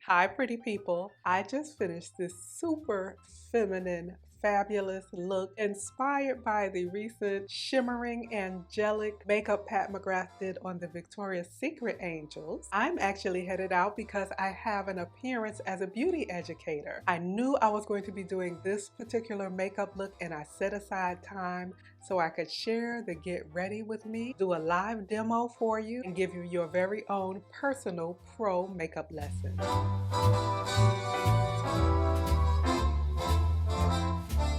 Hi, pretty people. I just finished this super feminine, fabulous look inspired by the recent shimmering angelic makeup Pat McGrath did on the Victoria's Secret Angels. I'm actually headed out because I have an appearance as a beauty educator. I knew I was going to be doing this particular makeup look and I set aside time so I could share the get ready with me, do a live demo for you, and give you your very own personal pro makeup lesson.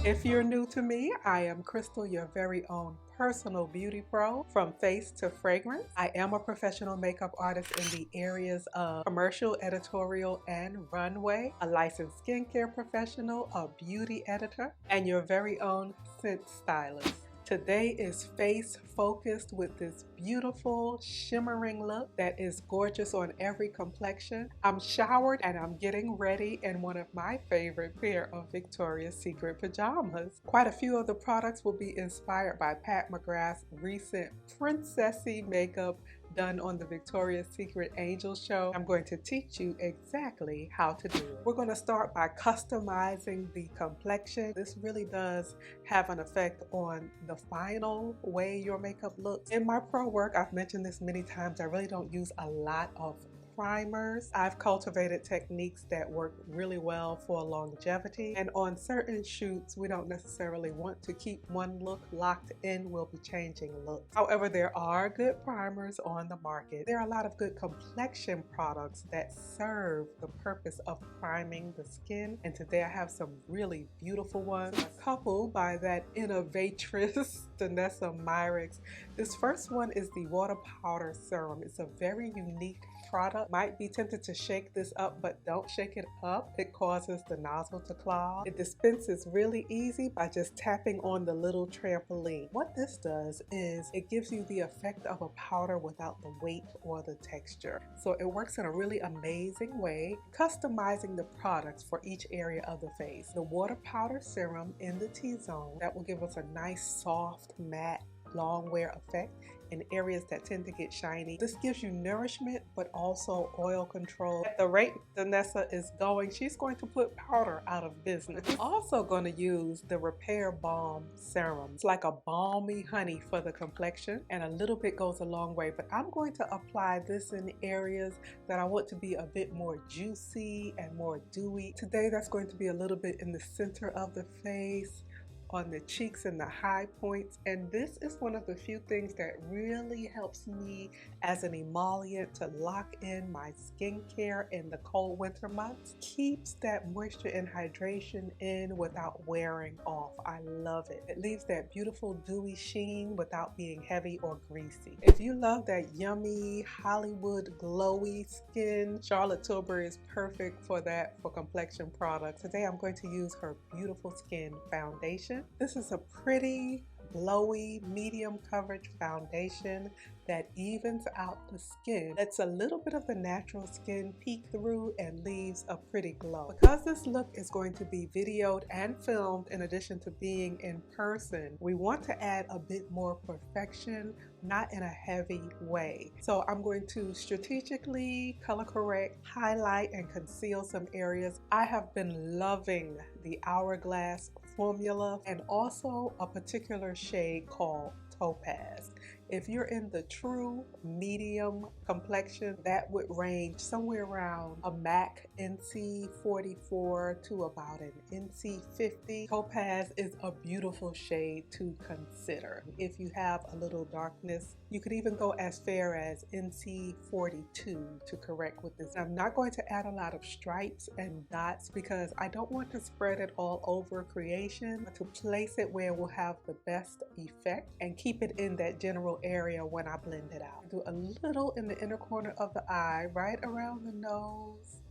If you're new to me, I am Crystal, your very own personal beauty pro from face to fragrance. I am a professional makeup artist in the areas of commercial, editorial, and runway, a licensed skincare professional, a beauty editor, and your very own scent stylist. Today is face focused with this beautiful shimmering look that is gorgeous on every complexion. I'm showered and I'm getting ready in one of my favorite pair of Victoria's Secret pajamas. Quite a few of the products will be inspired by Pat McGrath's recent princessy makeup done on the Victoria's Secret Angel show. I'm going to teach you exactly how to do it. We're going to start by customizing the complexion. This really does have an effect on the final way your makeup looks. In my pro work, I've mentioned this many times, I really don't use a lot of primers. I've cultivated techniques that work really well for longevity, and on certain shoots we don't necessarily want to keep one look locked in. We'll be changing looks. However, there are good primers on the market. There are a lot of good complexion products that serve the purpose of priming the skin, and today I have some really beautiful ones, a couple by that innovatress Danessa Myricks. This first one is the water powder serum. It's a very unique product. Might be tempted to shake this up, but don't shake it up. It causes the nozzle to clog. It dispenses really easy by just tapping on the little trampoline. What this does is it gives you the effect of a powder without the weight or the texture. So it works in a really amazing way, customizing the products for each area of the face. The water powder serum in the T-zone, that will give us a nice soft matte long wear effect in areas that tend to get shiny. This gives you nourishment but also oil control. At the rate Danessa is going, she's going to put powder out of business. Also going to use the Repair Balm Serum. It's like a balmy honey for the complexion, and a little bit goes a long way, but I'm going to apply this in areas that I want to be a bit more juicy and more dewy. Today that's going to be a little bit in the center of the face, on the cheeks and the high points, and this is one of the few things that really helps me as an emollient to lock in my skincare in the cold winter months. Keeps that moisture and hydration in without wearing off. I love it. It leaves that beautiful dewy sheen without being heavy or greasy. If you love that yummy Hollywood glowy skin, Charlotte Tilbury is perfect for that, for complexion products. Today I'm going to use her Beautiful Skin foundation. This is a pretty, glowy, medium coverage foundation that evens out the skin, lets a little bit of the natural skin peek through and leaves a pretty glow. Because this look is going to be videoed and filmed in addition to being in person, we want to add a bit more perfection, not in a heavy way. So I'm going to strategically color correct, highlight, and conceal some areas. I have been loving the Hourglass formula and also a particular shade called Topaz. If you're in the true medium complexion, that would range somewhere around a MAC NC 44 to about an NC 50. Topaz is a beautiful shade to consider. If you have a little darkness, you could even go as fair as NC 42 to correct with this. I'm not going to add a lot of stripes and dots because I don't want to spread it all over creation, but to place it where it will have the best effect and keep it in that general area when I blend it out. Do a little in the inner corner of the eye, right around the nose,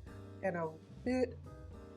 and a bit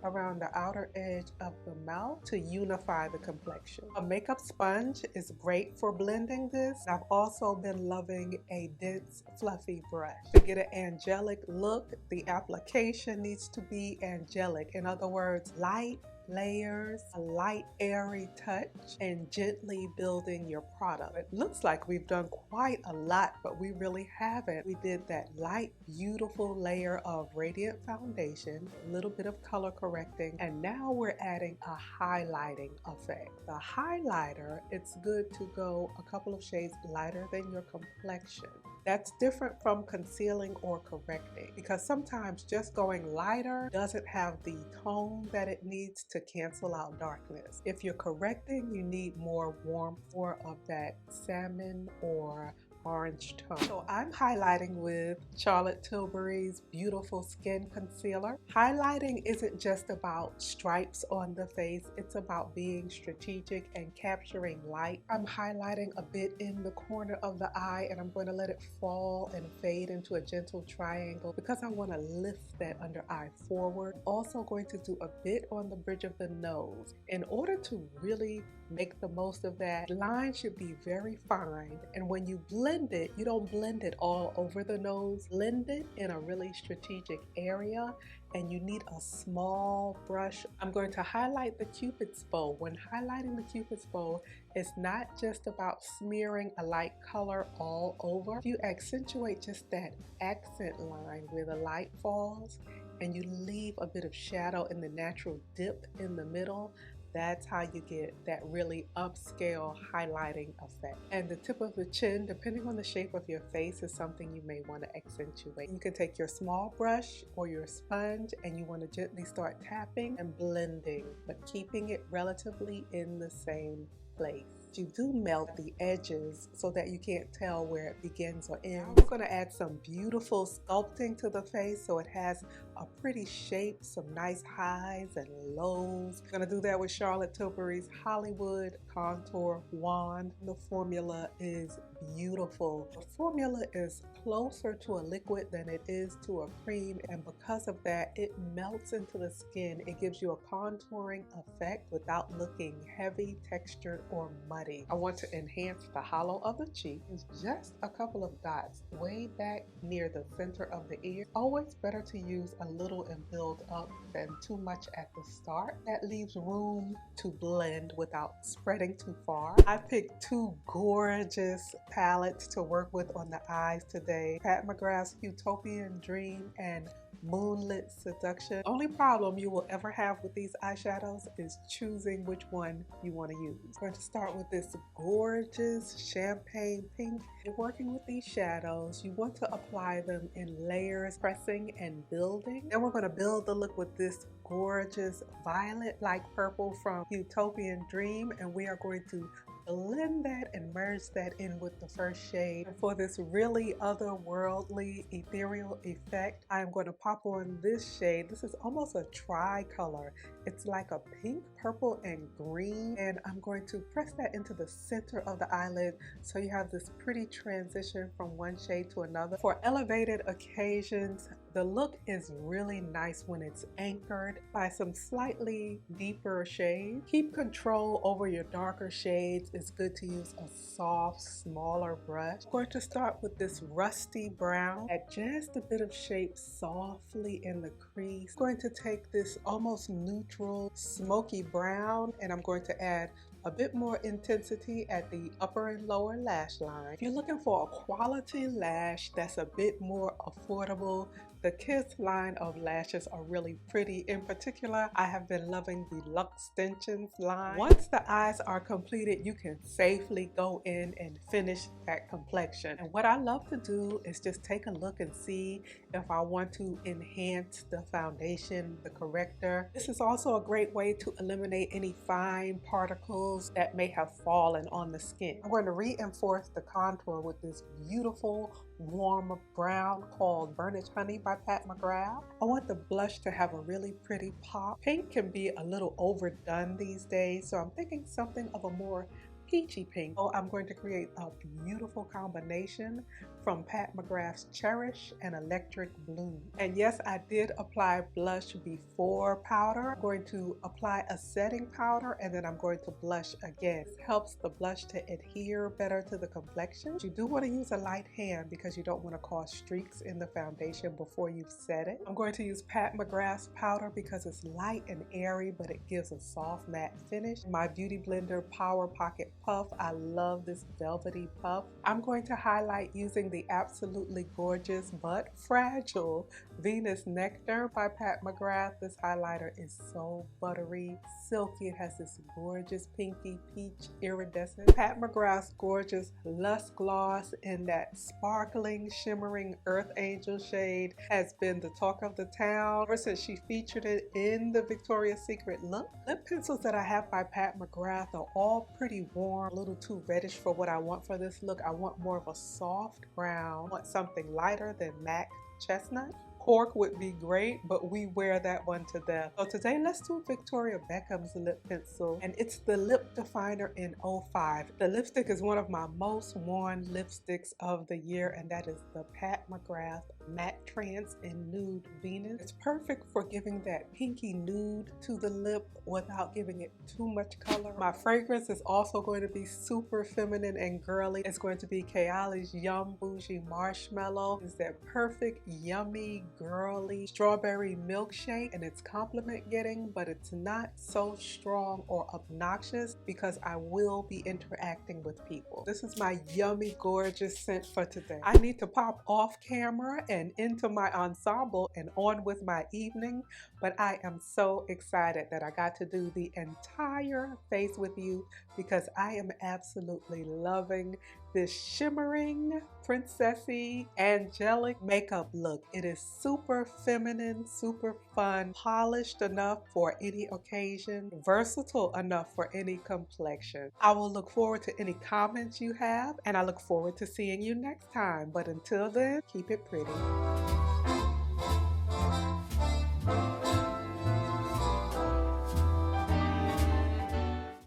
around the outer edge of the mouth to unify the complexion. A makeup sponge is great for blending this. I've also been loving a dense, fluffy brush. To get an angelic look, the application needs to be angelic. In other words, light, layers, a light airy touch, and gently building your product. It looks like we've done quite a lot, but we really haven't. We did that light, beautiful layer of radiant foundation, a little bit of color correcting, and now we're adding a highlighting effect. The highlighter, it's good to go a couple of shades lighter than your complexion. That's different from concealing or correcting, because sometimes just going lighter doesn't have the tone that it needs to cancel out darkness. If you're correcting, you need more warmth, more of that salmon or orange tone. So I'm highlighting with Charlotte Tilbury's Beautiful Skin Concealer. Highlighting isn't just about stripes on the face, it's about being strategic and capturing light. I'm highlighting a bit in the corner of the eye, and I'm going to let it fall and fade into a gentle triangle because I want to lift that under eye forward. Also going to do a bit on the bridge of the nose. In order to really make the most of that, line should be very fine, and when you blend it, you don't blend it all over the nose. Blend it in a really strategic area, and you need a small brush. I'm going to highlight the Cupid's bow. When highlighting the Cupid's bow, it's not just about smearing a light color all over. You accentuate just that accent line where the light falls, and you leave a bit of shadow in the natural dip in the middle. That's how you get that really upscale highlighting effect. And the tip of the chin, depending on the shape of your face, is something you may want to accentuate. You can take your small brush or your sponge and you want to gently start tapping and blending, but keeping it relatively in the same place. You do melt the edges so that you can't tell where it begins or ends. I'm going to add some beautiful sculpting to the face so it has a pretty shape, some nice highs and lows. I'm going to do that with Charlotte Tilbury's Hollywood Contour Wand. The formula is beautiful. The formula is closer to a liquid than it is to a cream, and because of that, it melts into the skin. It gives you a contouring effect without looking heavy, textured, or muddy. I want to enhance the hollow of the cheek. It's just a couple of dots way back near the center of the ear. Always better to use a little and build up than too much at the start. That leaves room to blend without spreading too far. I picked two gorgeous palettes to work with on the eyes today. Pat McGrath's Utopian Dream and Moonlit Seduction. Only problem you will ever have with these eyeshadows is choosing which one you want to use. I'm going to start with this gorgeous champagne pink. You're working with these shadows. You want to apply them in layers, pressing and building. Then we're going to build the look with this gorgeous violet-like purple from Utopian Dream, and we are going to blend that and merge that in with the first shade. And for this really otherworldly ethereal effect, I am going to pop on this shade. This is almost a tri-color. It's like a pink, purple, and green, and I'm going to press that into the center of the eyelid so you have this pretty transition from one shade to another. For elevated occasions, the look is really nice when it's anchored by some slightly deeper shades. Keep control over your darker shades. It's good to use a soft, smaller brush. I'm going to start with this rusty brown. Add just a bit of shape softly in the crease. I'm going to take this almost neutral smoky brown, and I'm going to add a bit more intensity at the upper and lower lash line. If you're looking for a quality lash that's a bit more affordable, the Kiss line of lashes are really pretty. In particular, I have been loving the Luxe Extensions line. Once the eyes are completed, you can safely go in and finish that complexion. And what I love to do is just take a look and see if I want to enhance the foundation, the corrector. This is also a great way to eliminate any fine particles that may have fallen on the skin. I'm going to reinforce the contour with this beautiful warm brown called Burnished Honey by Pat McGrath. I want the blush to have a really pretty pop. Pink can be a little overdone these days, so I'm thinking something of a more peachy pink. So I'm going to create a beautiful combination from Pat McGrath's Cherish and Electric Bloom. And yes, I did apply blush before powder. I'm going to apply a setting powder and then I'm going to blush again. This helps the blush to adhere better to the complexion. You do want to use a light hand because you don't want to cause streaks in the foundation before you've set it. I'm going to use Pat McGrath's powder because it's light and airy, but it gives a soft matte finish. My Beauty Blender Power Pocket Puff. I love this velvety puff. I'm going to highlight using the absolutely gorgeous but fragile Venus Nectar by Pat McGrath. This highlighter is so buttery, silky. It has this gorgeous pinky peach iridescent. Pat McGrath's gorgeous Lush Gloss in that sparkling, shimmering Earth Angel shade has been the talk of the town ever since she featured it in the Victoria's Secret look. Lip pencils that I have by Pat McGrath are all pretty warm, a little too reddish for what I want for this look. I want more of a soft brown. I want something lighter than MAC Chestnut. Cork would be great, but we wear that one to death. So today let's do Victoria Beckham's lip pencil, and it's the lip definer in 05. The lipstick is one of my most worn lipsticks of the year, and that is the Pat McGrath Matte Trance in Nude Venus. It's perfect for giving that pinky nude to the lip without giving it too much color. My fragrance is also going to be super feminine and girly. It's going to be Kayali's Yum Bougie Marshmallow. It's that perfect, yummy, girly strawberry milkshake, and it's compliment getting, but it's not so strong or obnoxious because I will be interacting with people. This is my yummy, gorgeous scent for today. I need to pop off camera and into my ensemble and on with my evening, but I am so excited that I got to do the entire face with you because I am absolutely loving this shimmering, princessy, angelic makeup look. It is super feminine, super fun, polished enough for any occasion, versatile enough for any complexion. I will look forward to any comments you have, and I look forward to seeing you next time. But until then, keep it pretty.